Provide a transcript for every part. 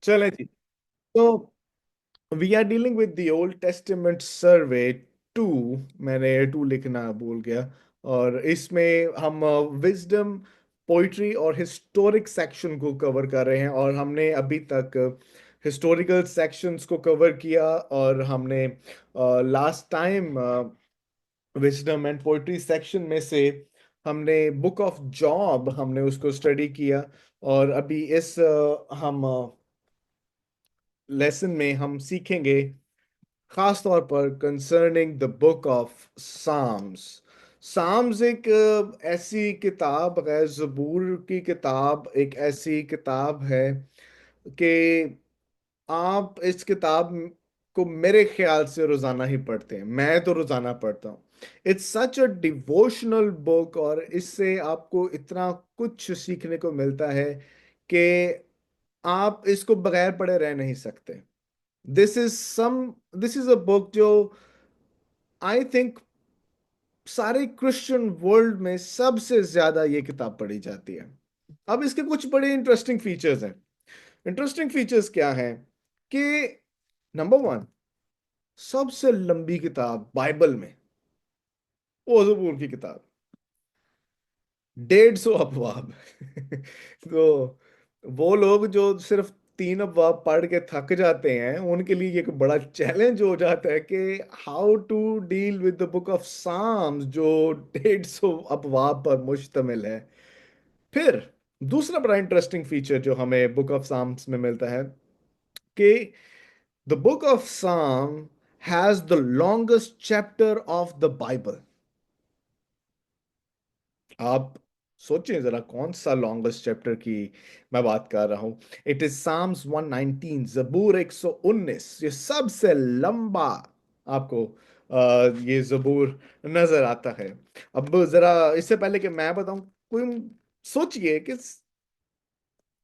चलें जी। तो we are dealing with the Old Testament survey two. मैंने टू लिखना भूल गया। और इसमें हम विजडम, पोइट्री और हिस्टोरिक सेक्शन को कवर कर रहे हैं। और हमने अभी तक हिस्टोरिकल सेक्शंस को कवर किया। और हमने last time wisdom and poetry section में से हमने बुक ऑफ जॉब हमने उसको स्टडी किया। और अभी इस हम लेसन में हम सीखेंगे खास तौर पर concerning the book of Psalms. Psalms एक ऐसी किताब है, ज़बूर की किताब एक ऐसी किताब है कि आप इस किताब को मेरे ख्याल से रोजाना ही पढ़ते हैं। मैं तो रोजाना पढ़ता हूँ। It's such a devotional book और इससे आपको इतना कुछ सीखने को मिलता है कि आप इसको बगैर पढ़े रह नहीं सकते। This is some this is a book जो आई थिंक सारे क्रिश्चियन वर्ल्ड में सबसे ज्यादा ये किताब पढ़ी जाती है। अब इसके कुछ बड़े इंटरेस्टिंग फीचर्स हैं। इंटरेस्टिंग फीचर्स क्या हैं कि नंबर वन, सबसे लंबी किताब बाइबल में वो ज़बूर की किताब, 150 अबवाब। तो वो लोग जो सिर्फ 3 अबवाब पढ़ के थक जाते हैं उनके लिए ये एक बड़ा चैलेंज हो जाता है कि how to deal with the book of Psalms जो 150 अबवाब पर मुश्तमिल है। फिर दूसरा बड़ा इंटरेस्टिंग फीचर जो हमें बुक ऑफ साम्स में मिलता है कि द बुक ऑफ साम has the longest chapter of the Bible. आप सोचें जरा कौन सा लॉन्गेस्ट चैप्टर की मैं बात कर रहा हूं। इट इज साम्स 119, जबूर 119। ये सबसे लंबा आपको ये जबूर नजर आता है। अब जरा इससे पहले कि मैं बताऊं, कोई सोचिए कि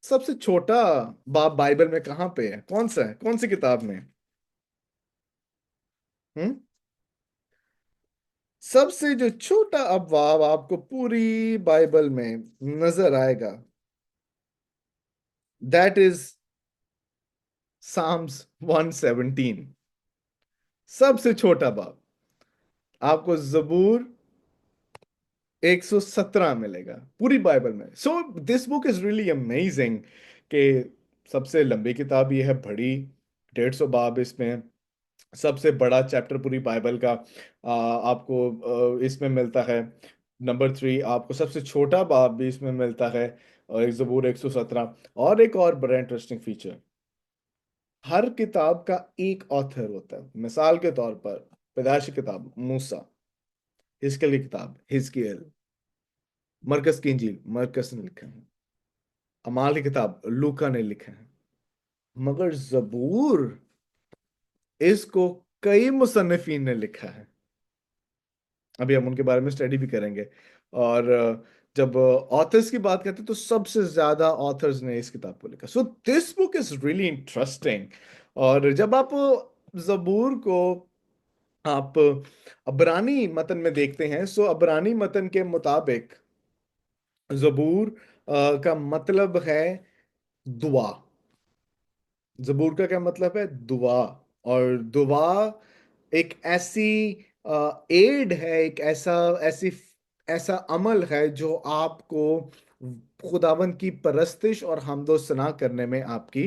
सबसे छोटा बाब बाइबल में कहाँ पे है, कौन सा है, कौन सी किताब में? हम्म। सबसे जो छोटा अबवाब आपको पूरी बाइबल में नजर आएगा, दैट इज साम्स 117। सबसे छोटा बाब आपको जबूर 117 मिलेगा पूरी बाइबल में। So this book is really amazing कि सबसे लंबी किताब ये है, बड़ी 150 बाब इसमें। सबसे बड़ा चैप्टर पूरी बाइबल का आपको इसमें मिलता है। नंबर 3, आपको सबसे छोटा बाब भी इसमें मिलता है। और एक जबूर 117। और एक और बड़ा इंटरेस्टिंग फीचर, हर किताब का एक ऑथर होता है। मिसाल के तौर पर पैदाइश की किताब मूसा, हिजकेल की किताब हिजकेल, मरकस की इंजील मरकस ने लिखा है, अमाल की किताब लूका ने लिखा है। मगर जबूर, इसको कई मुसन्निफीन ने लिखा है। अभी हम उनके बारे में स्टडी भी करेंगे। और जब ऑथर्स की बात करते हैं तो सबसे ज्यादा ऑथर्स ने इस किताब को लिखा। So this book is really interesting. और जब आप जबूर को आप अब्रानी मतन में देखते हैं, सो अब्रानी मतन के मुताबिक जबूर का मतलब है दुआ। जबूर का क्या मतलब है? दुआ। और दुआ एक ऐसी एड है, एक ऐसी ऐसा अमल है जो आपको खुदावंद की परस्तिश और हमदो सना करने में आपकी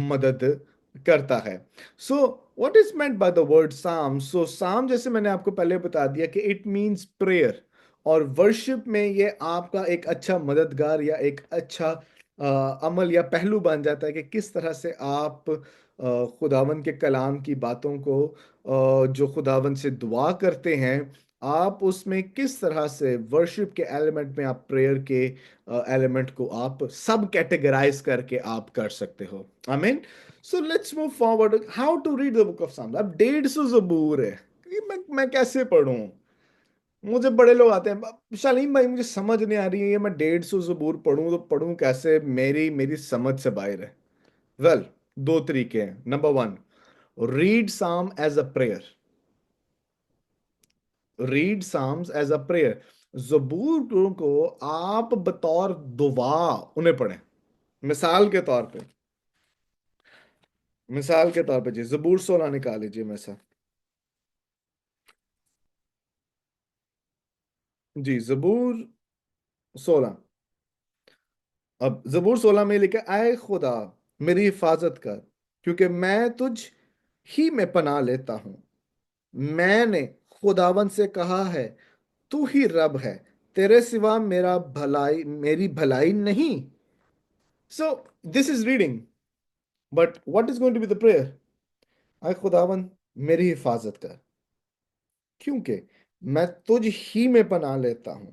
मदद करता है। So what is meant by the word साम? सो साम, जैसे मैंने आपको पहले बता दिया कि इट मींस प्रेयर। और वर्शिप में ये आपका एक अच्छा मददगार या एक अच्छा अमल या पहलू बन जाता है कि किस तरह से आप खुदावंद के कलाम की बातों को जो खुदावंद से दुआ करते हैं, आप उसमें किस तरह से वर्शिप के एलिमेंट में आप प्रेयर के एलिमेंट को आप सब कैटेगराइज करके आप कर सकते हो। आमीन। So let's move forward. How to read the book of Psalms? अब 150 जबूर है, ये मैं कैसे पढूं? मुझे बड़े लोग आते हैं, शालीम भाई मुझे समझ नहीं आ रही है, ये मैं 150 जबूर पढूं तो पढूं कैसे? मेरी मेरी समझ से बाहर है। वेल, दो तरीके हैं। Number one, read psalm as a prayer. Read psalms as a prayer. जबूर को आप बतौर दुआ उन्हें पढ़ें। मिसाल के तौर पे मिसाल के तौर पे जी जबूर 16 निकाल लीजिए में से। जी जबूर 16। अब जबूर 16 में लिखा, आए खुदा मेरी हिफाजत कर, क्योंकि मैं तुझ ही में पनाह लेता हूं। मैंने खुदावन से कहा है, तू ही रब है, तेरे सिवा मेरी भलाई नहीं। So this is reading, but what is going to be the prayer? आए खुदावन मेरी हिफाजत कर, क्योंकि मैं तुझ ही में पनाह लेता हूं।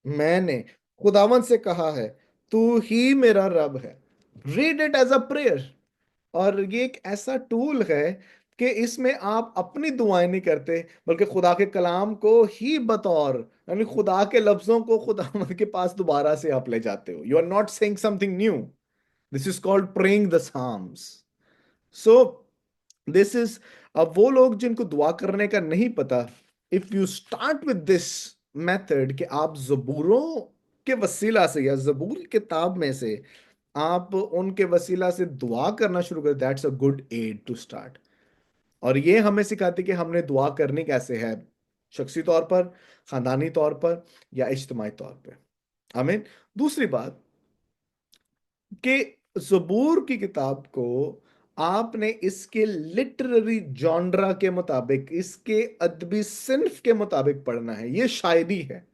मैंने खुदावन से कहा है, तू ही मेरा रब है। Read it as a prayer. और ये एक ऐसा टूल है कि इसमें आप अपनी दुआएं नहीं करते, बल्कि खुदा के कलाम को ही बतौर, यानी खुदा के लफ्जों को खुदा के पास दोबारा से आप ले जाते हो। You are not saying something new. This is called praying the Psalms. So this is, अब वो लोग जिनको दुआ करने का नहीं पता, if you start with this method कि आप जबूरों के वसीला से या जबूर की किताब में से आप उनके वसीला से दुआ करना शुरू कर, that's a good aid to start. और ये हमें सिखाती कि हमने दुआ करनी कैसे है, शख्सी तौर पर, खानदानी तौर पर, या इज्तिमाई तौर पर। आमीन। दूसरी बात कि ज़बूर की किताब को आपने इसके लिटरेरी जॉनरा के मुताबिक, इसके अदबी सिन्फ के मुताबिक पढ़ना है। ये शायरी है,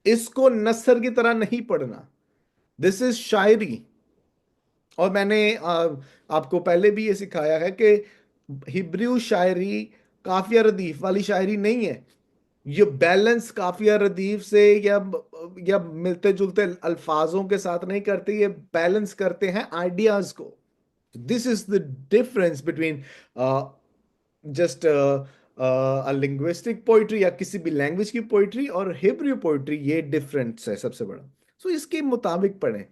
इसको नसर की तरह नहीं पढ़ना। दिस इज शायरी। और मैंने आपको पहले भी ये सिखाया है कि हिब्रू शायरी काफिया रदीफ वाली शायरी नहीं है। ये बैलेंस काफिया रदीफ से या मिलते जुलते अल्फाजों के साथ नहीं करते, ये बैलेंस करते हैं आइडियाज को। This is the difference between just linguistic poetry या किसी भी लैंग्वेज की पोइट्री और हिब्रू पोइट्री। ये डिफरेंस है सबसे बड़ा। सो इसके मुताबिक पढ़ें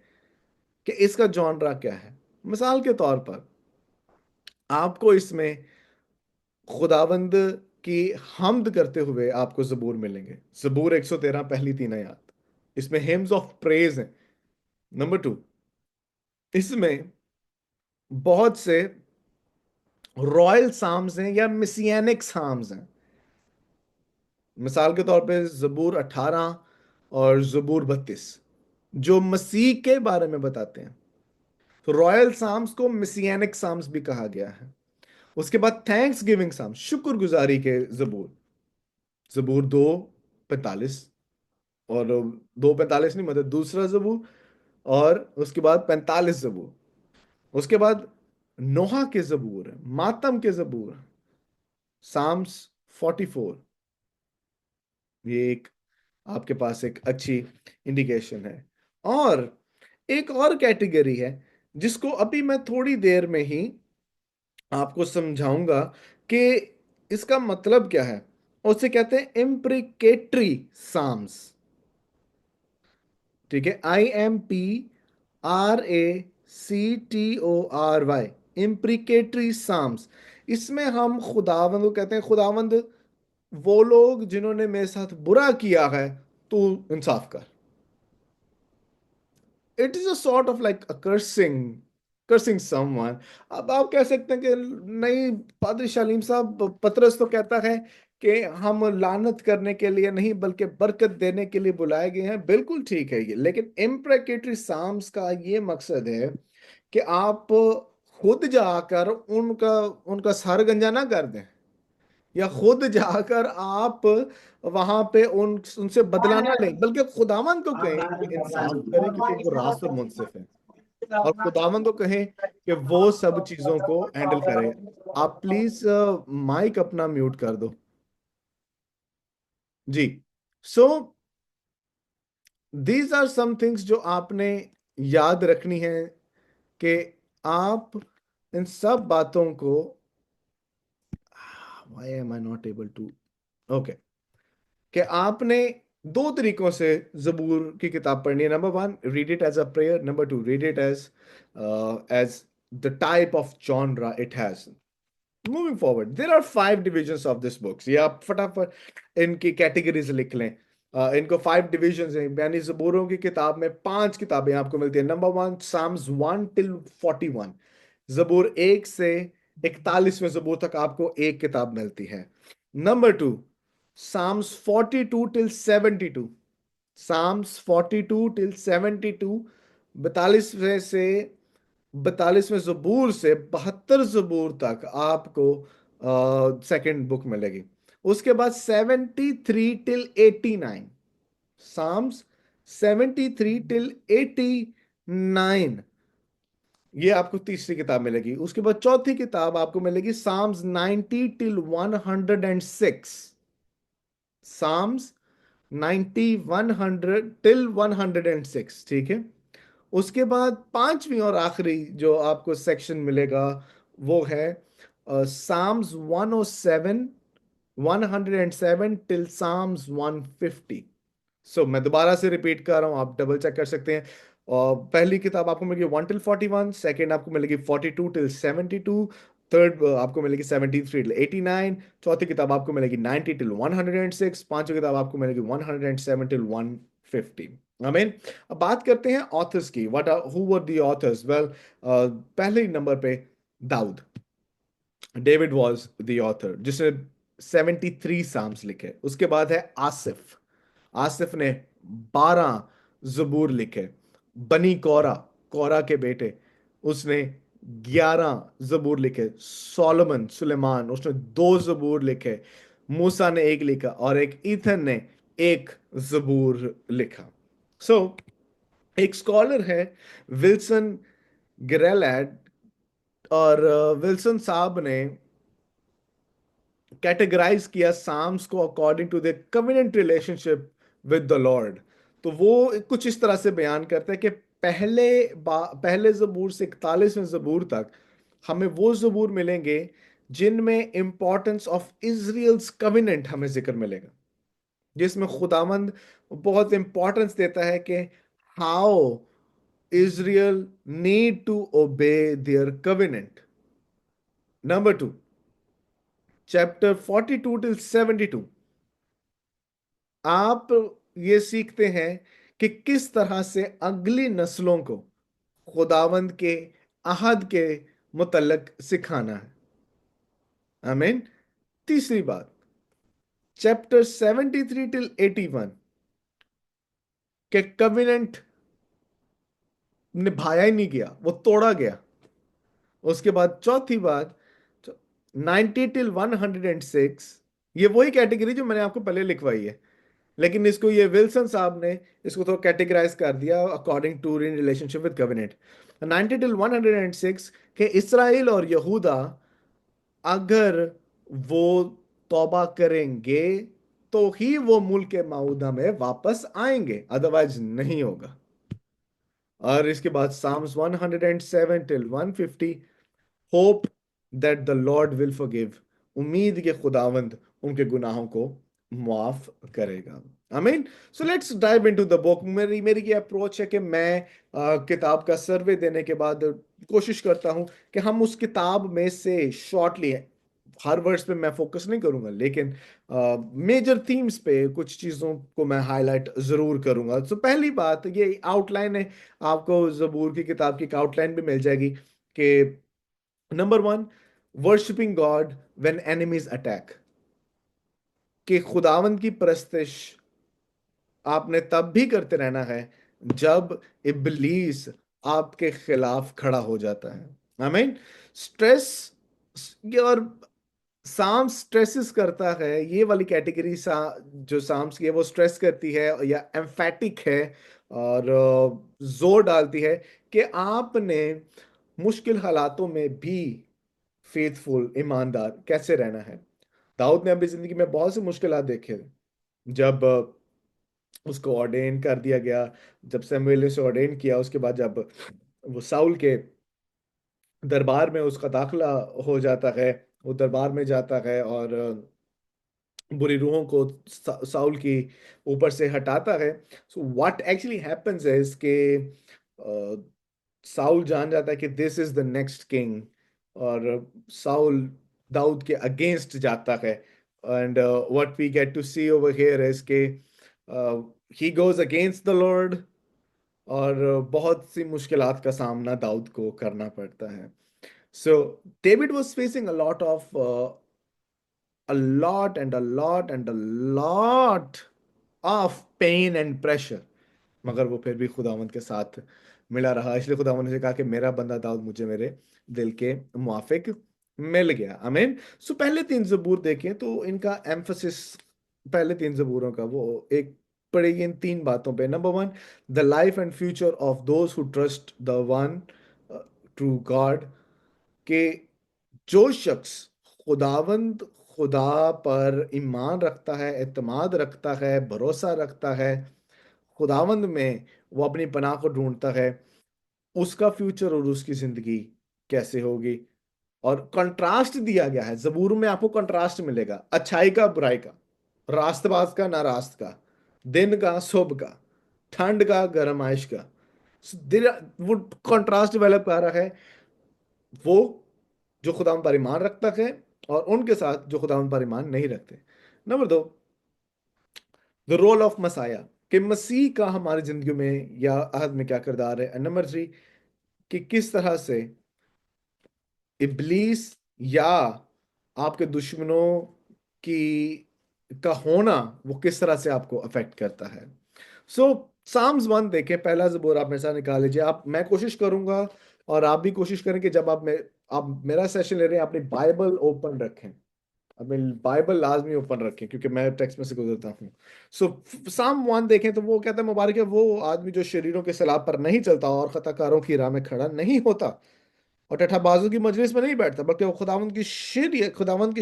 कि इसका जॉनरा क्या है। मिसाल के तौर पर आपको इसमें खुदावंद की हमद करते हुए आपको जबूर मिलेंगे। जबूर 113 पहली 3 आयत, इसमें हिम्स ऑफ प्रेज हैं। नंबर 2, इसमें बहुत से रॉयल साम्स हैं या मिसियानिक साम्स हैं। मिसाल के तौर पे जबूर 18 और जबूर 32 जो मसीह के बारे में बताते हैं। तो रॉयल साम्स को मिसियानिक साम्स भी कहा गया है। उसके बाद थैंक्स गिविंग साम, शुक्रगुजारी के जबूर, जबूर 2:45, और 2:45 नहीं, मतलब दूसरा जबूर, और उसके बाद 45 जबूर। उसके बाद नोहा के जबूर, मातम के जबूर, साम्स 44। ये एक आपके पास एक अच्छी इंडिकेशन है। और एक और कैटेगरी है जिसको अभी मैं थोड़ी देर में ही आपको समझाऊंगा कि इसका मतलब क्या है। उसे कहते हैं इम्प्रिकेटरी साम्स। ठीक है, IMPRACTORY, इम्प्रिकेटरी साम्स। इसमें हम खुदावंद को कहते हैं, खुदावंद वो लोग जिन्होंने मेरे साथ बुरा किया है, तू इंसाफ कर। It is a sort of like cursing someone. अब आप कह सकते हैं कि नहीं पादरी शालीम साहब, पतरस तो कहता है कि हम लानत करने के लिए नहीं बल्कि बरकत देने के लिए बुलाए गए हैं। बिल्कुल ठीक है ये, लेकिन इम्प्रेकेटरी साम्स का ये मकसद है कि आप खुद जाकर उनका उनका सर गंजा ना कर दें, या खुद जाकर आप वहां पे उनसे बदला ना लें, बल्कि खुदावन को कहें कि इंसाफ करे, क्योंकि वो रास्त और मुनसिफ है। और खुदावन को कहें कि वो सब चीजों को हैंडल करे। आप प्लीज माइक अपना म्यूट कर दो जी। So these are some things जो आपने याद रखनी है कि आप इन सब बातों को, why am I not able to, okay, कि आपने दो तरीकों से जबूर की किताब पढ़नी है। Number 1, read it as a prayer. Number 2, read it as the type of genre it has. Moving forward, there are 5 divisions of this books. ये आप फटाफट इनकी कैटेगरीज लिख लें। इनको 5 डिविजन्स हैं, यानी जबूरों की किताब में 5 किताबें आपको मिलती हैं। Number 1, Psalms 1 till 41। जबूर 1 से 41वें जबूर तक आपको एक किताब मिलती है। Number 2, Psalms 42 till 72। Psalms 42 till 72, 42वें जबूर से 72 जबूर तक आपको सेकंड बुक मिलेगी। उसके बाद 73 till 89, साम्स 73 till 89, ये आपको तीसरी किताब मिलेगी। उसके बाद चौथी किताब आपको मिलेगी साम्स 90 till 106। साम्स 90 100 till 106, ठीक है। उसके बाद पांचवी और आखिरी जो आपको सेक्शन मिलेगा वो है साम्स 107 till Psalms 150। सो मैं दोबारा से रिपीट कर रहा हूं, आप डबल चेक कर सकते हैं। और पहली किताब आपको मिलेगी 1 till 41, सेकेंड आपको मिलेगी 42 till 72, थर्ड आपको मिलेगी 73 till 89, चौथी किताब आपको मिलेगी 90 till 106, पांचवी किताब आपको मिलेगी 107 till 150। आमीन। अब बात करते हैं ऑथर्स की। What are who were the authors? Well, पहले ही नंबर पे दाऊद, डेविड वॉज द ऑथर जिसने 73 साम्स लिखे। उसके बाद है आसिफ, आसिफ ने 12 जबूर लिखे। बनी कोरा, कोरा के बेटे, उसने 11 जबूर लिखे। सोलोमन, सुलेमान, उसने 2 जबूर लिखे। मूसा ने एक लिखा और एक ईथन ने एक जबूर लिखा। सो एक स्कॉलर है विल्सन गिरेलैड, और विल्सन साहब ने कैटेगराइज किया साम्स को according to the covenant relationship with the lord. तो वो कुछ इस तरह से बयान करते हैं कि पहले जबूर से 41वें जबूर तक हमें वो जबूर मिलेंगे जिनमें इंपॉर्टेंस ऑफ इजराइल्स कविनेंट हमें जिक्र मिलेगा, जिसमें खुदावंद बहुत इंपॉर्टेंस देता है कि how Israel need to obey their covenant. Number 2, chapter 42 till 72, आप ये सीखते हैं कि किस तरह से अगली नस्लों को खुदावंद के अहद के मुतल्लक सिखाना है। आमीन। तीसरी बात, चैप्टर 73 till 81 के कविनेंट निभाया ही नहीं गया, वो तोड़ा गया। उसके बाद चौथी बात, 90 till 106, ये वही कैटेगरी जो मैंने आपको पहले लिखवाई है, लेकिन इसको ये विल्सन साहब ने इसको तो कैटेगराइज कर दिया according to in relationship with covenant. 90 till 106 के इसराइल और यहूदा अगर वो तौबा करेंगे तो ही वो मुल्क मऊदा में वापस आएंगे, अदरवाइज नहीं होगा। और इसके बाद Psalms 107 till 150, hope that the Lord will forgive, उम्मीद के खुदावंद उनके गुनाहों को माफ करेगा। I mean, so let's dive into the book. मेरी मेरी ये अप्रोच है कि मैं किताब का सर्वे देने के बाद कोशिश करता हूं कि हम उस किताब में से शॉर्टली, हर वर्ड्स पे मैं फोकस नहीं करूंगा, लेकिन मेजर थीम्स पे कुछ चीजों को मैं हाईलाइट जरूर करूंगा। तो पहली बात ये आउटलाइन है, आपको जबूर की किताब की एक आउटलाइन भी मिल जाएगी कि number 1, worshipping God when enemies attack, कि खुदावंद की परस्तिश आपने तब भी करते रहना है जब इब्लीस आपके खिलाफ खड़ा हो जाता है। आई मीन, स्ट्रेस, और साम्स स्ट्रेसेस करता है, ये वाली कैटेगरी जो साम्स की है वो स्ट्रेस करती है या एम्फेटिक है, और जोर डालती है कि आपने मुश्किल हालातों में भी फेथफुल, ईमानदार कैसे रहना है। दाऊद ने अपनी जिंदगी में बहुत सी मुश्किलात देखे। जब उसको ऑर्डेन कर दिया गया, जब सैमुएल ने उसे ऑर्डेन किया, उसके बाद जब वो साउल के दरबार में उसका दाखिला हो जाता है, वो दरबार में जाता है और बुरी रूहों को साउल की ऊपर से हटाता है। So what actually happens is के साउल जान जाता है कि this is the next king, और साउल दाऊद के अगेंस्ट जाता है। And what we get to see over here is के he goes against the lord, और बहुत सी मुश्किलात का सामना दाऊद को करना पड़ता है। So David was facing a lot of pain and pressure, मगर वो फिर भी खुदावंद के साथ मिला रहा। इसलिए खुदावंद ने कहा कि मेरा बंदा दाऊद मुझे मेरे दिल के मुआफिक मिल गया। आमीन। सो पहले तीन जबूर देखें तो इनका एम्फसिस, पहले तीन जबूरों का वो एक पड़ेगी इन तीन बातों पे। Number one, the life and future of those who trust the one true God, के जो शख्स खुदावंद खुदा पर ईमान रखता है, एतमाद रखता है, भरोसा रखता है, खुदावंद में वो अपनी पनाह को ढूंढता है, उसका फ्यूचर और उसकी जिंदगी कैसे होगी। और कंट्रास्ट दिया गया है जबूर में, आपको कंट्रास्ट मिलेगा अच्छाई का बुराई का, रास्तबाज का नारास्त का, दिन का सुबह का, ठंड का गर्माइश का। वो कंट्रास्ट डेवलप कर रहा है, वो जो खुदा पर ईमान रखता है और उनके साथ जो खुदा पर ईमान नहीं रखते। नंबर दो, द रोल ऑफ मसाया, कि मसीह का हमारी जिंदगी में या अहद में क्या किरदार है। नंबर थ्री, कि किस तरह से इब्लीस या आपके दुश्मनों की का होना वो किस तरह से आपको अफेक्ट करता है। सो साम्स वन देखें, पहला ज़बूर आप मेरे साथ निकाल लीजिए। आप, मैं कोशिश करूंगा और आप भी कोशिश करें कि जब आप मेरा सेशन ले रहे हैं अपनी बाइबल ओपन रखें, अपनी बाइबल लाजमी ओपन रखें, क्योंकि मैं टेक्स्ट में से गुजरता हूँ। सो साम वन देखें तो वो कहता है, मुबारक है वो आदमी जो शरीरों के सलाब पर नहीं चलता और खताकारों की राह में खड़ा नहीं होता और टठाबाजों की मजलिस में नहीं बैठता, बल्कि वो खुदावंद की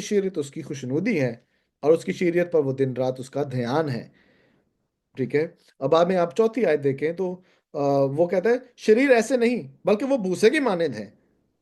शरीयत उसकी खुशनुदी है और उसकी शरीयत पर वो दिन रात उसका ध्यान है। ठीक है। अब बाद में आप चौथी आयत देखें तो वो कहता है, शरीर ऐसे नहीं बल्कि वो भूसे की मानंद है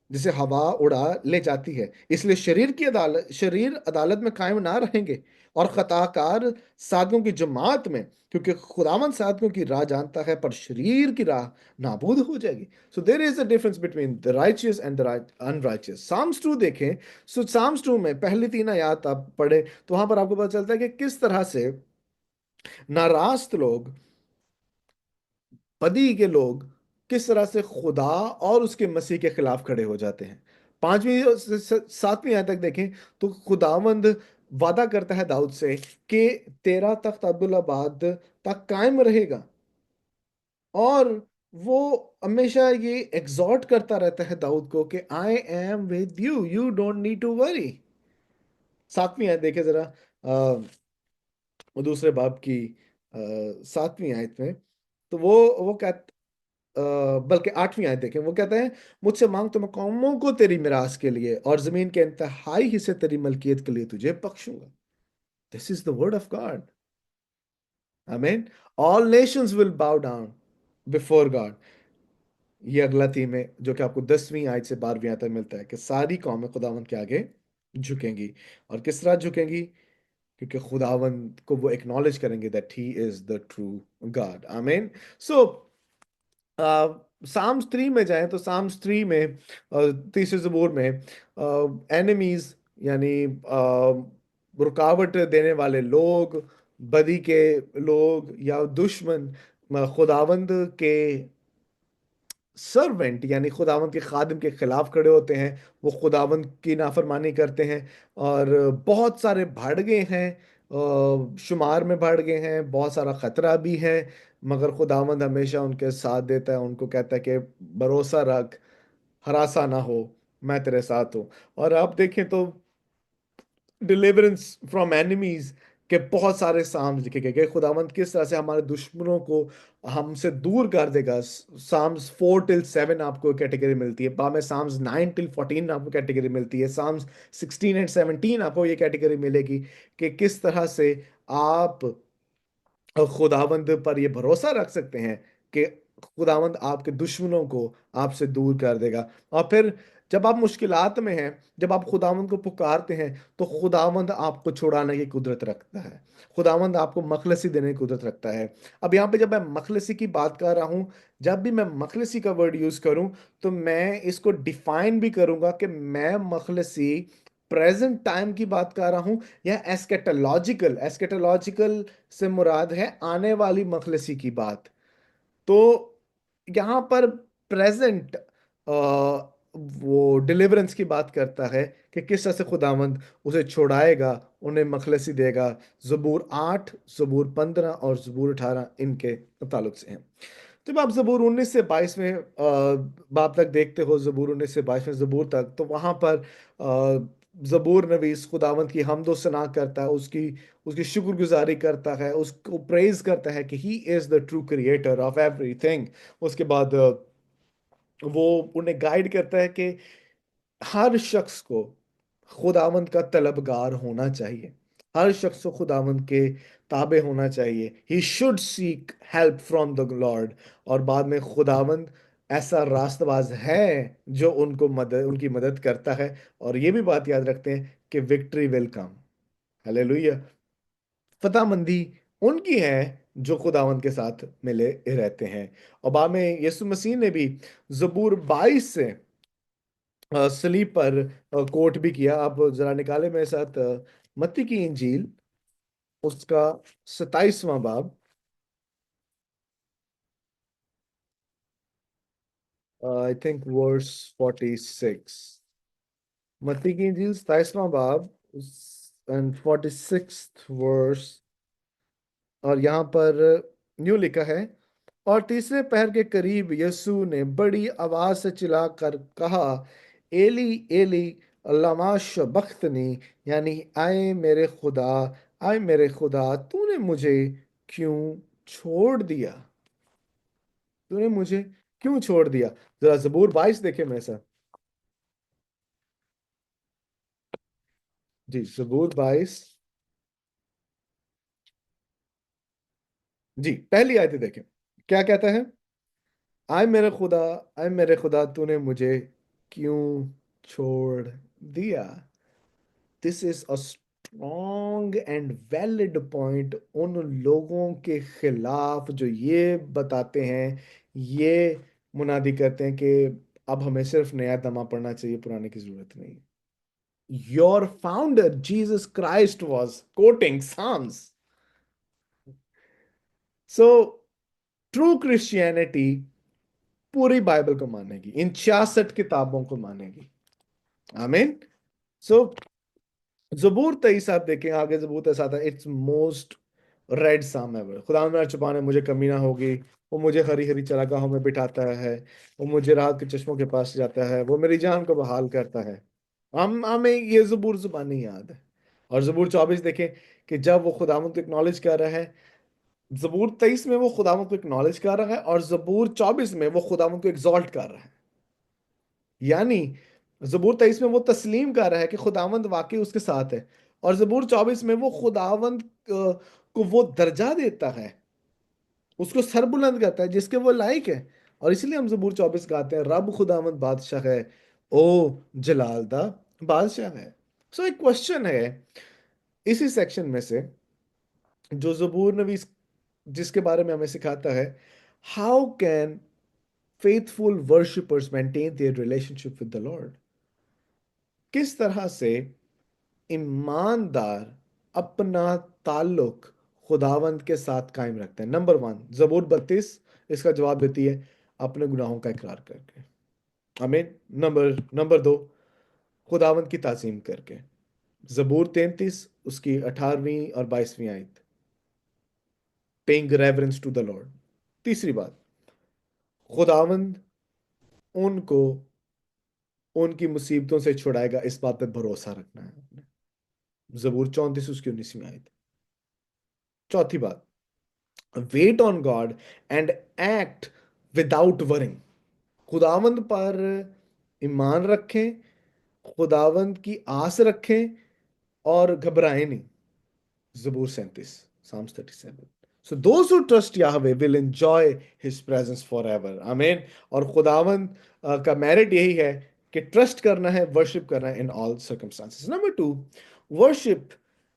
जिसे हवा उड़ा ले जाती है, इसलिए शरीर अदालत में कायम ना रहेंगे और खताकार साधकों की जमात में, क्योंकि खुदावंद साधकों की राह जानता है पर शरीर की राह नाबूद हो जाएगी। So there is a difference between the righteous and the unrighteous. Psalms 2 देखें। सो साम्स 2 में पहली तीन आयत आप पढ़े तो वहां पर आपको पता चलता है कि किस तरह से नारास्त लोग, बदी के लोग, किस तरह से खुदा और उसके मसीह के खिलाफ खड़े हो जाते हैं। पांचवी और सातवीं आयत तक देखें तो खुदावंद वादा करता है दाऊद से कि तेरा तख्त अब्दुल्लाबाद तक कायम रहेगा, और वो हमेशा ये एग्जॉर्ट करता रहता है दाऊद को कि I am with you, you don't need to worry. सातवीं आयत देखे जरा, वो दूसरे बाब की सातवीं आयत में, तो वो बल्कि आठवीं आयत देखें, वो कहता है, मुझसे मांग तो मैं कौमों को तेरी मिरास के लिए और जमीन के इंतहाई हिस्से तेरी मलकियत के लिए तुझे बख्शूंगा। This is the word of God. आमीन। All nations will bow down before God. ये अगला थीम है जो कि आपको 10वीं आयत से 12वीं आयत तक मिलता है कि सारी कौमें खुदावंद के आगे झुकेंगी। और किस तरह झुकेंगी? क्योंकि खुदावंद को वो एक्नॉलेज करेंगे that he is the true God. आमीन। सो साम्स 3 में जाएं तो साम्स 3 में तीसरे ज़बूर में एनिमीज, यानी रुकावट देने वाले लोग, बदी के लोग या दुश्मन, खुदावंद के सर्वेंट यानी खुदावंद के खादिम के खिलाफ खड़े होते हैं। वो खुदावंद की नाफरमानी करते हैं और बहुत सारे बढ़ गए हैं, शुमार में बढ़ गए हैं, बहुत सारा खतरा भी है, मगर खुदावंद हमेशा उनके साथ देता है, उनको कहता है कि भरोसा रख, हरासा ना हो, मैं तेरे साथ हूँ। और आप देखें तो डिलीवरेंस फ्रॉम एनिमीज के बहुत सारे साम्स लिखे गए, खुदावंद किस तरह से हमारे दुश्मनों को हमसे दूर कर देगा। साम्स 4 till 7 आपको कैटेगरी मिलती है, बाद में साम्स 9 till 14 आपको कैटेगरी मिलती है, साम्स 16 and 17 आपको ये कैटेगरी मिलेगी कि किस तरह से आप खुदावंद पर ये भरोसा रख सकते हैं कि खुदावंद आपके दुश्मनों को आपसे दूर कर देगा। और फिर जब आप मुश्किलात में हैं, जब आप खुदावंद को पुकारते हैं तो खुदावंद आपको छुड़ाने की कुदरत रखता है, खुदावंद आपको मखलसी देने की कुदरत रखता है। अब यहाँ पे जब मैं मखलसी की बात कर रहा हूँ, जब भी मैं मखलसी का वर्ड यूज करूँ तो मैं इसको डिफाइन भी करूंगा कि मैं मखलसी प्रेजेंट टाइम की बात कर रहा हूँ या एस्केटोलॉजिकल। एस्केटोलॉजिकल से मुराद है आने वाली मखलसी की बात। तो यहाँ पर प्रेजेंट वो डिलीवरेंस की बात करता है कि किस तरह से खुदावंद उसे छुड़ाएगा, उन्हें मखलसी देगा। ज़बूर 8, ज़बूर 15 और ज़बूर 18 इनके ताल्लुक से हैं। जब आप ज़बूर 19 से 22वें बाब तक देखते हो, ज़बूर 19 से 22वें ज़बूर तक, तो वहां पर ज़बूर नवीस खुदावंद की हमदो सना करता है, उसकी उसकी शुक्रगुजारी करता है, उसको प्रेज करता है कि he is the true creator of everything. उसके बाद वो उन्हें गाइड करता है कि हर शख्स को खुदावंद का तलबगार होना चाहिए, हर शख्स को खुदावंद के ताबे होना चाहिए। He should seek help from the lord. और बाद में खुदावंद ऐसा रास्तबाज है जो उनकी मदद करता है। और ये भी बात याद रखते हैं कि विक्ट्री विल कम। हालेलुया। फतेहमंदी उनकी है जो खुदावंद के साथ मिले रहते हैं। और बाद में यीशु मसीह ने भी ज़बूर 22 से सलीब पर कोट भी किया। आप जरा निकाले मेरे साथ मत्ती की इंजील, उसका 27वां बाब, आई थिंक वर्स 46। मत्ती की इंजील 27वां बाब एंड 46th वर्स। और यहाँ पर न्यू लिखा है, और तीसरे पहर के करीब यीशु ने बड़ी आवाज से चिल्लाकर कहा, एली एली लमा शबख्तनी, यानी आए मेरे खुदा तूने मुझे क्यों छोड़ दिया, तूने मुझे क्यों छोड़ दिया। जरा ज़बूर 22 देखे मेरे साथ। जी, ज़बूर 22। जी, पहली आयत देखें, क्या कहता है। आए मेरे खुदा, आए मेरे खुदा तूने मुझे क्यों छोड़ दिया। This is a strong and valid point उन लोगों के खिलाफ जो ये बताते हैं, ये मुनादी करते हैं कि अब हमें सिर्फ नया तमा पढ़ना चाहिए, पुराने की जरूरत नहीं। Your founder Jesus Christ was quoting Psalms. So true Christianity पूरी बाइबल को मानेगी, इन 66 किताबों को मानेगी। आमीन। सो ज़बूर 23 आप देखें आगे, ज़बूर 23 आता है, इट्स मोस्ट रेड साम एवर। खुदा मेरा छुपाने मुझे कमी ना होगी। वो मुझे हरी हरी चरागाहों में बिठाता है, वो मुझे राहत के चश्मों के पास जाता है, वो मेरी जान को बहाल करता है। हम हमें ये ज़बूर जुबानी याद है। और ज़बूर 24 देखें कि जब वो खुदावंद को एक्नॉलेज कर रहा है, ज़बूर 23 में वो खुदावंद को एक्नॉलेज कर रहा है, और ज़बूर 24 में वो खुदावंद को एग्जॉल्ट कर रहा है। यानी ज़बूर 23 में वो तस्लीम कर रहा है कि खुदावंद वाकई उसके साथ है, और ज़बूर 24 में वो खुदावंद को वो दर्जा देता है, उसको सर बुलंद करता है जिसके वो लायक है। और इसलिए हम ज़बूर 24 गाते हैं, रब खुदावंद बादशाह है, ओ जलाल दा बादशाह है। सो एक क्वेश्चन है इसी सेक्शन में से, जो ज़बूर नवीस जिसके बारे में हमें सिखाता है, how can faithful worshippers maintain their relationship with the Lord। किस तरह से ईमानदार अपना ताल्लुक खुदावंद के साथ कायम रखते हैं। नंबर 1, ज़बूर 32 इसका जवाब देती है, अपने गुनाहों का इकरार करके। आमीन। नंबर 2, खुदावंद की ताजीम करके। ज़बूर 33 उसकी 18वीं और 22वीं आयत, paying reverence to the Lord. तीसरी बात, खुदावंद उनको उनकी मुसीबतों से छुड़ाएगा, इस बात पर भरोसा रखना है आपने। ज़बूर 34 उसकी 19वीं आयत। चौथी बात, wait on God and act without worrying. खुदावंद पर ईमान रखें, खुदावंद की आस रखें, और घबराएं नहीं। ज़बूर 37, Psalms 37। So those who trust Yahweh will enjoy his presence forever। आमीन। और खुदावंद का मेरिट यही है कि ट्रस्ट करना है, वर्शिप करना है in all circumstances. Number 2, worship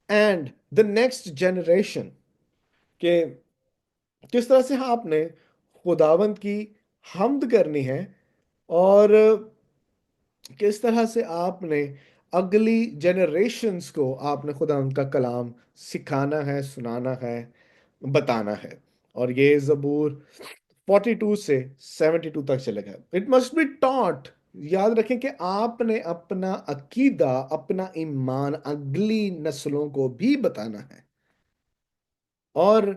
and the next generation, के किस तरह से आपने खुदावंद की हमद करनी है, और किस तरह से आपने अगली जनरेशन्स को आपने खुदावंद का कलाम सिखाना है, सुनाना है, बताना है। और ये ज़बूर 42 से 72 तक चलेगा। इट मस्ट बी टॉट याद रखें कि आपने अपना अकीदा, अपना ईमान अगली नस्लों को भी बताना है। और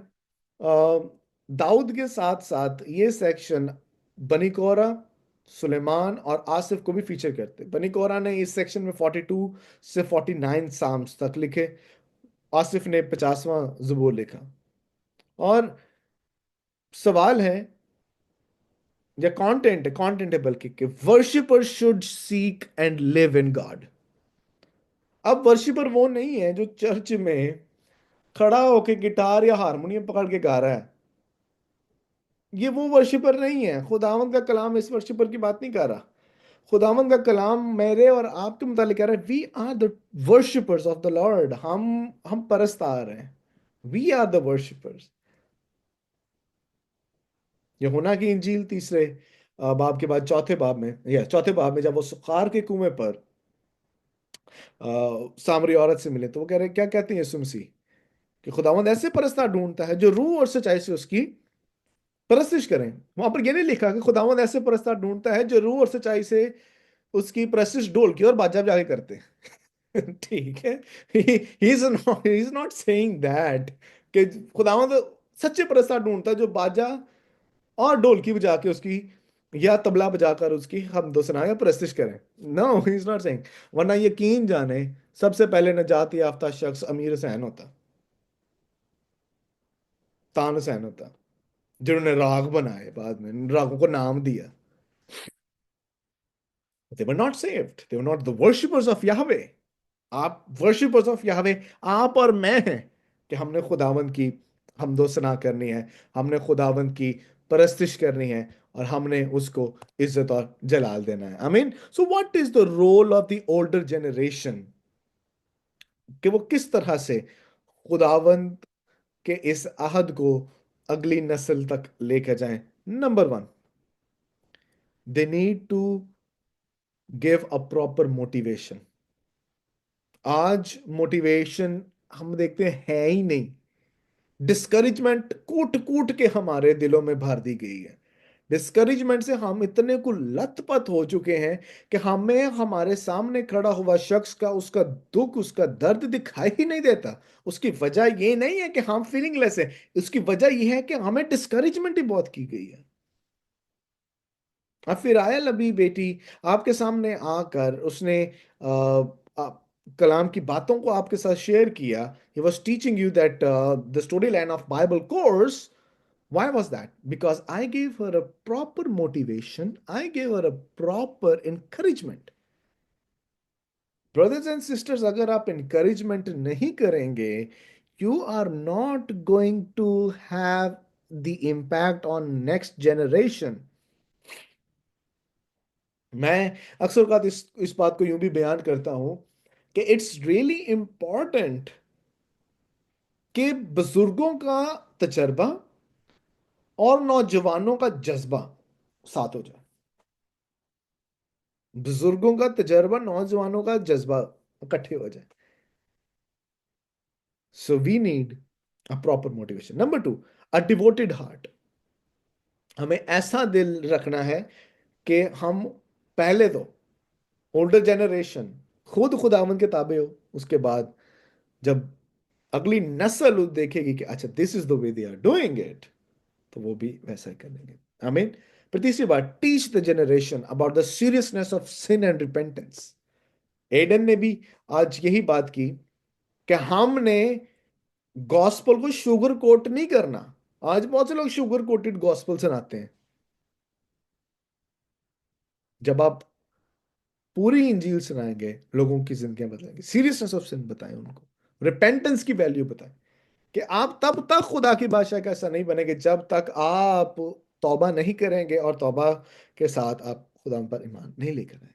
दाऊद के साथ साथ ये सेक्शन बनी कोरा, सुलेमान और आसिफ को भी फीचर करते। बनी कोरा ने इस सेक्शन में 42 से 49 साम्स तक लिखे। आसिफ ने 50वां ज़बूर लिखा। और सवाल है, या कंटेंट है बल्कि, कि worshipper should seek and live in God. अब वर्शिपर वो नहीं है जो चर्च में खड़ा होके गिटार या हारमोनियम पकड़ के गा रहा है। ये वो वर्शिपर नहीं है। खुदावंद का कलाम इस वर्शिपर की बात नहीं कर रहा। खुदावंद का कलाम मेरे और आपके मुतालिक कह रहा है, we are the worshippers of the Lord. हम परस्तार हैं। We are the worshippers. यूहन्ना की इंजील तीसरे बाब के बाद चौथे बाब में, या चौथे बाब में, जब वो सुखार के कुएं पर सामरी औरत से मिले, तो वो कह रहे, क्या कहते हैं यीशु मसीह, कि खुदावंद ऐसे परस्तार ढूंढता है जो रूह और सच्चाई से उसकी परस्तिश करें। वहां पर यह नहीं लिखा कि खुदावंद ऐसे परस्तार ढूंढता है जो रूह और सच्चाई से उसकी परस्तिश ढोल की और बाजा बजा के करते हैं। ठीक है। ही इज नॉट सेइंग दैट कि खुदावंद सच्चे परस्तार ढूंढता है जो बाजा और ढोलकी बजा के उसकी, या तबला बजाकर उसकी हम दो सना या परस्तिश करें। No, he is not saying. वरना यकीन जाने, सबसे पहले नजात याफ्ता शख्स अमीर हुसैन होता, तान हुसैन होता, जिन्होंने राग बनाए, बाद में रागों को नाम दिया। They were not saved. They were not the worshippers of Yahweh. आप वर्शिपर्स ऑफ याहवे, आप और मैं हैं, कि हमने खुदावंद की हमदो सना करनी है, हमने खुदावंद की परस्तिश करनी है, और हमने उसको इज्जत और जलाल देना है। I mean, so what is the role of the older generation, कि वो किस तरह से खुदावंद के इस अहद को अगली नस्ल तक लेकर जाएं। Number one, they need to give a proper motivation. आज मोटिवेशन हम देखते हैं है ही नहीं। डिस्करेजमेंट कूट कूट के हमारे दिलों में भर दी गई है। डिस्करेजमेंट से हम इतने को लथपथ हो चुके हैं कि हमें हमारे सामने खड़ा हुआ शख्स का उसका दुख, उसका दर्द दिखाई ही नहीं देता। उसकी वजह ये नहीं है कि हम फीलिंगलेस है, उसकी वजह यह है कि हमें डिस्करेजमेंट ही बहुत की गई है। अब फिर आयल अभी बेटी आपके सामने आकर उसने कलाम की बातों को आपके साथ शेयर किया। He was teaching you that the story line of Bible course. Why was that? Because I gave her a proper motivation. I gave her a proper encouragement. Brothers and sisters, अगर आप encouragement नहीं करेंगे, you are not going to have the impact on next generation. मैं अक्सर बात इस बात को यूं भी बयान करता हूं कि इट्स रियली इंपॉर्टेंट कि बुजुर्गों का तजर्बा और नौजवानों का जज्बा साथ हो जाए। बुजुर्गों का तजर्बा, नौजवानों का जज्बा इकट्ठे हो जाए। So we need a proper motivation. Number two, a devoted heart. हमें ऐसा दिल रखना है कि हम पहले तो ओल्डर जनरेशन खुद खुदावंद के ताबे हो, उसके बाद जब अगली नस्ल देखेगी कि अच्छा this is the way they are doing it, तो वो भी वैसा ही करेंगे। आई मीन, पर तीसरी बात, teach the generation about the seriousness of sin and repentance. एडन ने भी आज यही बात की कि हमने गॉस्पल को शुगर कोट नहीं करना। आज बहुत से लोग शुगर कोटेड गॉस्पल सुनाते हैं। जब आप पूरी इंजील सुनाएंगे, लोगों की जिंदगियां बदलेंगी। सीरियसनेस ऑफ सिन बताएं उनको, रिपेंटेंस की वैल्यू बताएं, कि आप तब तक खुदा की बादशाह का ऐसा नहीं बनेंगे जब तक आप तौबा नहीं करेंगे और तौबा के साथ आप खुदा पर ईमान नहीं लेकर आए।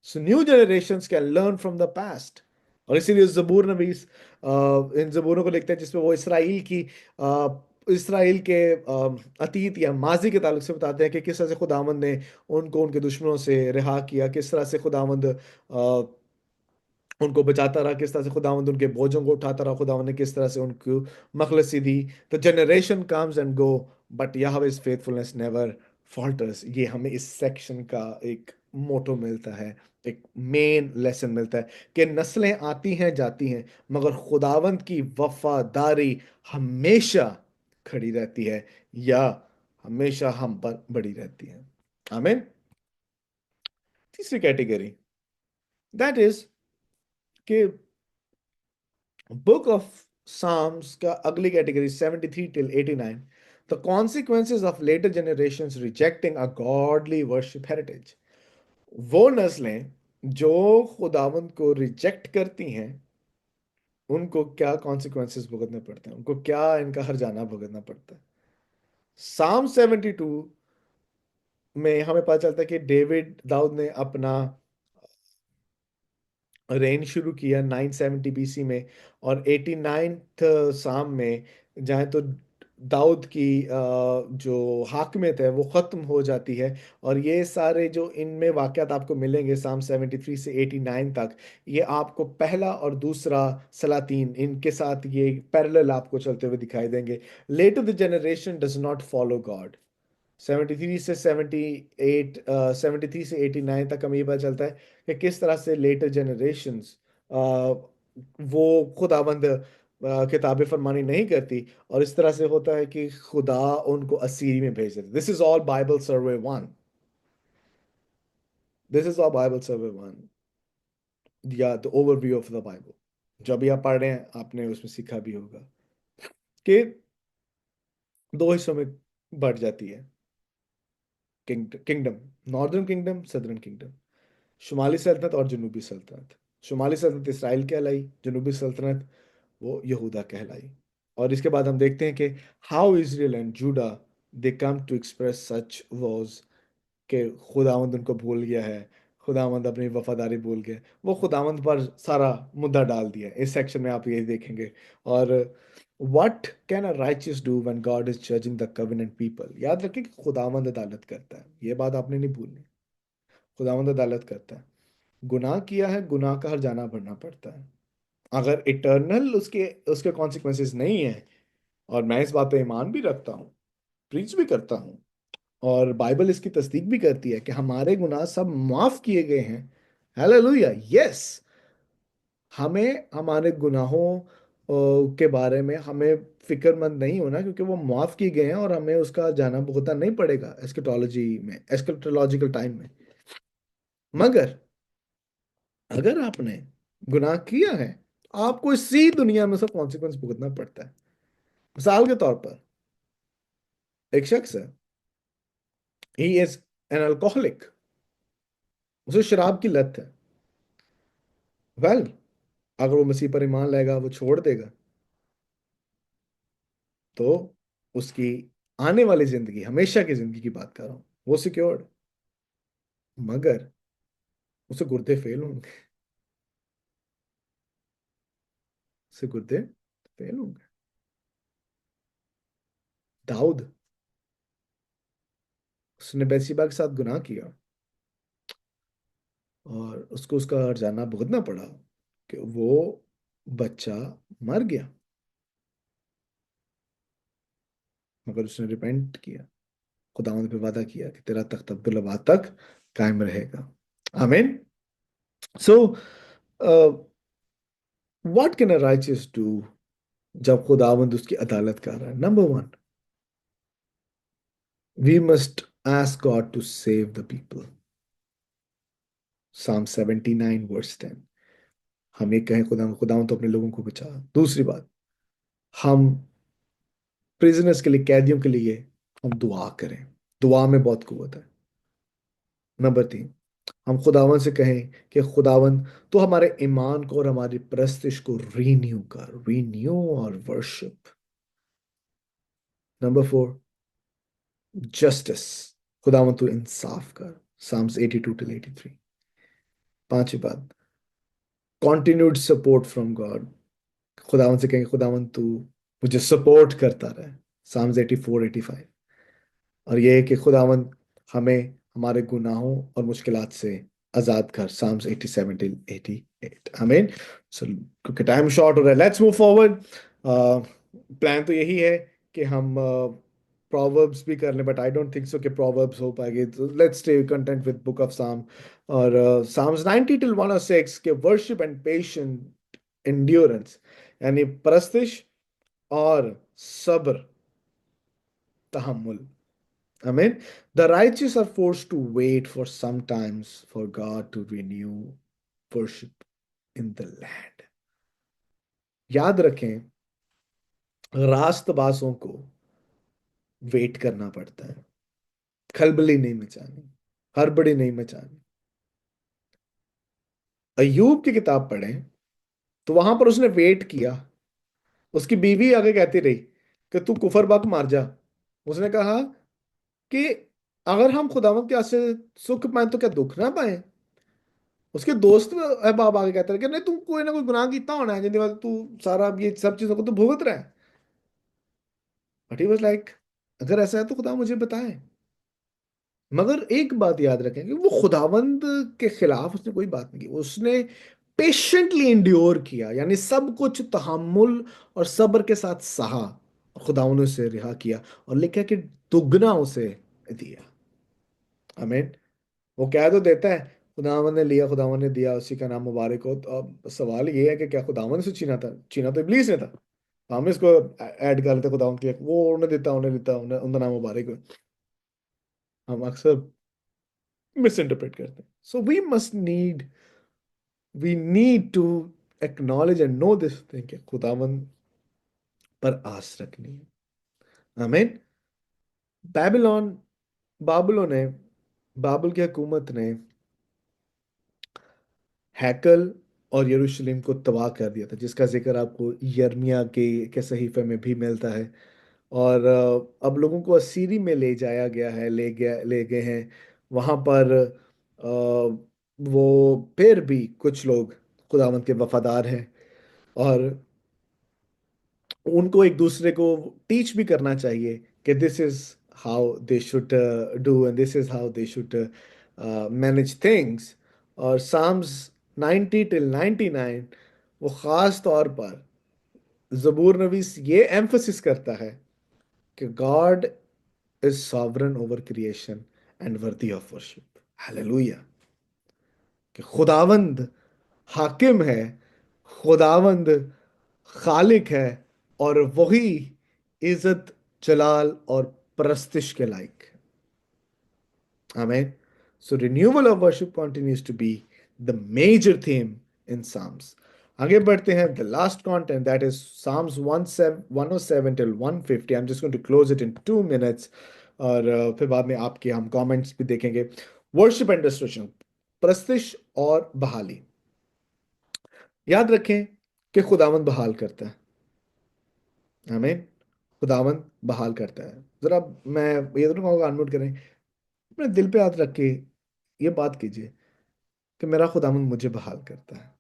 So new generations can learn from the past. और इसीलिए जबूर नबी इन जबूरों को लिखते हैं जिसमें वो इसराइल के अतीत या माजी के ताल्लुक से बताते हैं कि किस तरह से खुदावंद ने उनको उनके दुश्मनों से रिहा किया, किस तरह से खुदावंद उनको बचाता रहा, किस तरह से खुदावंद उनके बोझों को उठाता रहा, खुदावंद ने किस तरह से उनको मखलसी दी। तो generation comes and go, but यहोवा's फेथफुलनेस नेवर फॉल्टर्स। ये हमें इस सेक्शन का एक मोटो मिलता है, एक मेन लेसन मिलता है कि नस्लें आती हैं जाती हैं, मगर खुदावंद की वफादारी हमेशा खड़ी रहती है, या हमेशा हम पर बड़ी रहती है। आमीन। तीसरी कैटेगरी, दैट इज कि बुक ऑफ साम्स का अगली category 73 till 89, the consequences of later generations rejecting a godly worship heritage. वो नस्लें जो खुदावंद को रिजेक्ट करती हैं, उनको क्या कॉन्सिक्वेंसेस भुगतने पड़ते हैं, उनको क्या इनका हर्जाना भुगतना पड़ता है। साम 72 में हमें पता चलता है कि डेविड दाऊद ने अपना रेन शुरू किया 970 बीसी में, और 89th साम में जहाँ तो दाऊद की जो हाकमियत है वो ख़त्म हो जाती है। और ये सारे जो इनमें वाक़यात आपको मिलेंगे साम 73 से 89 तक, ये आपको पहला और दूसरा सलातीन इनके साथ ये पैरेलल आपको चलते हुए दिखाई देंगे। Later the generation does not follow God. 73 से 78, 73 से 89 तक हमें ये पता चलता है कि किस तरह से लेटर जनरेशन्स वो खुदाबंद किताबें फरमानी नहीं करती, और इस तरह से होता है कि खुदा उनको असीरी में भेज देते। This is all bible survey one. This is all bible survey one, या the overview of the Bible. जो अभी आप पढ़ रहे हैं आपने उसमें सीखा भी होगा कि दो हिस्सों में बढ़ जाती है kingdom, northern kingdom, southern kingdom, शुमाली सल्तनत और जनूबी सल्तनत। शुमाली सल्तनत इसराइल कहलाई, जनूबी सल्तनत वो यहूदा कहलाई। और इसके बाद हम देखते हैं कि how Israel and Judah they come to express such was, कि खुदावंद उनको भूल गया है, खुदावंद अपनी वफादारी भूल गए, वो खुदावंद पर सारा मुद्दा डाल दिया। इस सेक्शन में आप ये देखेंगे। और what can a righteous do when God is judging the covenant people. याद रखें कि खुदावंद अदालत करता है, ये बात आपने नहीं भूलनी। खुदावंद अदालत करता है, गुनाह किया है, गुनाह का हर्जाना भरना पड़ता है। अगर इटर्नल उसके उसके कॉन्सिक्वेंसेस नहीं है, और मैं इस बात पे ईमान भी रखता हूँ, प्रीच भी करता हूँ, और बाइबल इसकी तस्दीक भी करती है कि हमारे गुनाह सब माफ किए गए हैं। Hallelujah, yes. हमें हमारे गुनाहों के बारे में हमें फिक्रमंद नहीं होना, क्योंकि वो माफ किए गए हैं और हमें उसका जाना भुगतना नहीं पड़ेगा एस्केटोलॉजी में, एस्केटोलॉजिकल टाइम में। मगर अगर आपने गुनाह किया है, आपको इसी दुनिया में सब कॉन्सिक्वेंस भुगतना पड़ता है। मिसाल के तौर पर एक शख्स है, ही इज एन अल्कोहलिक, उसे शराब की लत है। वेल, अगर वो मसीह पर ईमान लाएगा, वो छोड़ देगा, तो उसकी आने वाली जिंदगी, हमेशा की जिंदगी की बात कर रहा हूं, वो सिक्योर्ड। मगर उसे गुर्दे फेल होंगे, उसे गुर्दे फेल होंगे। दाऊद, उसने बैतशेबा के साथ गुनाह किया, और उसको उसका हर्जाना भुगतना पड़ा कि वो बच्चा मर गया। मगर उसने रिपेंट किया, खुदावंद पे वादा किया कि तेरा तख्त अब्दुल्लाबाद तक कायम रहेगा। आमीन। So what can a righteous do जब खुदावंद उसकी अदालत कर रहा है? Number one, we must ask God to save the people. Psalm 79 verse 10। हम ये कहें खुदावंद तो अपने लोगों को बचा। दूसरी बात, हम प्रिजनर्स के लिए, कैदियों के लिए हम दुआ करें, दुआ में बहुत कुव्वत है। नंबर तीन, हम खुदावन से कहें कि खुदावन तो हमारे ईमान को और हमारी परस्तिश को रीन्यू कर, रीन्यू और वर्शिप। नंबर फोर, जस्टिस, खुदावन तो इंसाफ कर, साम्स 82 टू 83। पांचवी बात, कॉन्टिन्यूड सपोर्ट फ्रॉम गॉड, खुदावन से कहेंगे खुदावन तू मुझे सपोर्ट करता रहे, साम्स 84 85। और ये है कि खुदावन हमें हमारे गुनाहों और मुश्किलात से आजाद कर, साम्स 87 till 88। आमीन। सो क्योंकि टाइम शॉर्ट हो रहा है, लेट्स मूव फॉरवर्ड। प्लान तो यही है कि हम प्रोवर्ब्स भी कर लें, but I don't think so कि प्रोवर्ब्स हो पाएगी, तो let's stay content with book of साम। और साम्स 90 टिल 106 के वर्शिप एंड पेशेंट एंड्योरेंस, यानी परस्तिश और सब्र, तहम्मुल। Amen. The righteous are forced to wait for some times for God to renew worship in the land. याद रखें, रास्तबाजों को वेट करना पड़ता है, खलबली नहीं मचानी, हड़बड़ी नहीं मचानी। अय्यूब की किताब पढ़ें तो वहां पर उसने वेट किया। उसकी बीवी आगे कहती रही कि तू कुफर बक मार जा। उसने कहा कि अगर हम खुदावंत के हाथ से सुख पाए तो क्या दुख ना पाए। उसके दोस्त अहबाब आगे कहते रहे कि नहीं, तू कोई ना कोई गुनाह किया होना है जिंदगी में, तू सारा ये सब चीजों को तो भुगत रहा है। बट ही वाज लाइक, अगर ऐसा है तो खुदा मुझे बताए। मगर एक बात याद रखें कि वो खुदावंद के खिलाफ उसने कोई बात नहीं की, उसने पेशेंटली इंड्योर किया, यानी सब कुछ तहम्मुल और सब्र के साथ सहा, और खुदावंद ने उसे रिहा किया और लिखा कि दुगना उसे दिया। आमीन। वो कह तो देता है खुदावन ने लिया, खुदावन ने दिया, उसी का नाम मुबारक हो। तो अब सवाल ये है कि क्या खुदावन से छीना था? छीना तो इब्लीस ने था। हम इसको ऐड कर लेते खुदावन के, वो उन्हें देता, उन्हें देता, उन्हें उनका नाम मुबारक हो। हम अक्सर मिस इंटरप्रेट करते हैं। So we need to acknowledge and know this thing कि खुदावन पर आस रखनी है। आमीन। बेबीलोन, बाबुलों ने, बाबुल की हुकूमत ने हैकल और यरूशलेम को तबाह कर दिया था, जिसका जिक्र आपको यिर्मयाह के सहीफे में भी मिलता है। और अब लोगों को असीरी में ले जाया गया है, ले गए हैं वहां पर। वो फिर भी कुछ लोग खुदावंत के वफादार हैं, और उनको एक दूसरे को टीच भी करना चाहिए कि this is how they should do and this is how they should manage things. और साम्स 90 टिल 99 वो खास तौर पर जबूर नवीस ये एम्फसिस करता है कि God is sovereign over creation and worthy of worship. Hallelujah. कि खुदावंद हाकिम है, खुदावंद खालिक है, और वही इज्जत, जलाल और परस्तिश के लायक। Amen. So renewal of worship continues to be the major theme in Psalms. आगे बढ़ते हैं, the last content, that is Psalms 107 till 150. I'm just going to close it in 2 minutes, और फिर बाद में आपके हम comments भी देखेंगे। Worship and restoration, प्रस्तिश और बहाली। याद रखें कि खुदावंद बहाल करता है। आमीन। खुदावंद बहाल करता है। जरा मैं ये दोनों कहूँगा, अनम्यूट करें, अपने दिल पे हाथ रख के ये बात कीजिए कि मेरा खुदावंद मुझे बहाल करता है।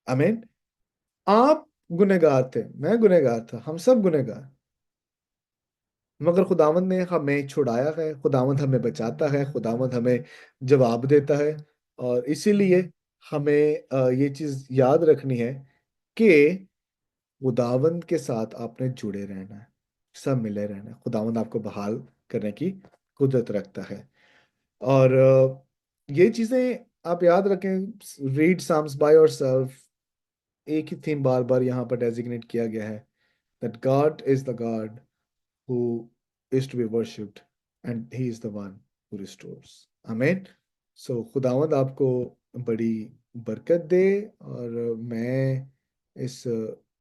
आमीन। आप गुनहगार थे, मैं गुनहगार था, हम सब गुनहगार, मगर खुदावंद ने हमें छुड़ाया है, खुदावंद हमें बचाता है, खुदावंद हमें जवाब देता है। और इसीलिए हमें ये चीज याद रखनी है कि खुदावंद के साथ आपने जुड़े रहना है, सब मिले रहना है। खुदावंद आपको बहाल करने की कुदरत रखता है। और ये चीजें आप याद रखें। रीड साम्स बाय योरसेल्फ, एक ही थीम बार बार यहाँ पर डेजिग्नेट किया गया है, that God is the God who is to be worshipped and he is the one who restores. Amen. So खुदावंद आपको बड़ी बरकत दे। और मैं इस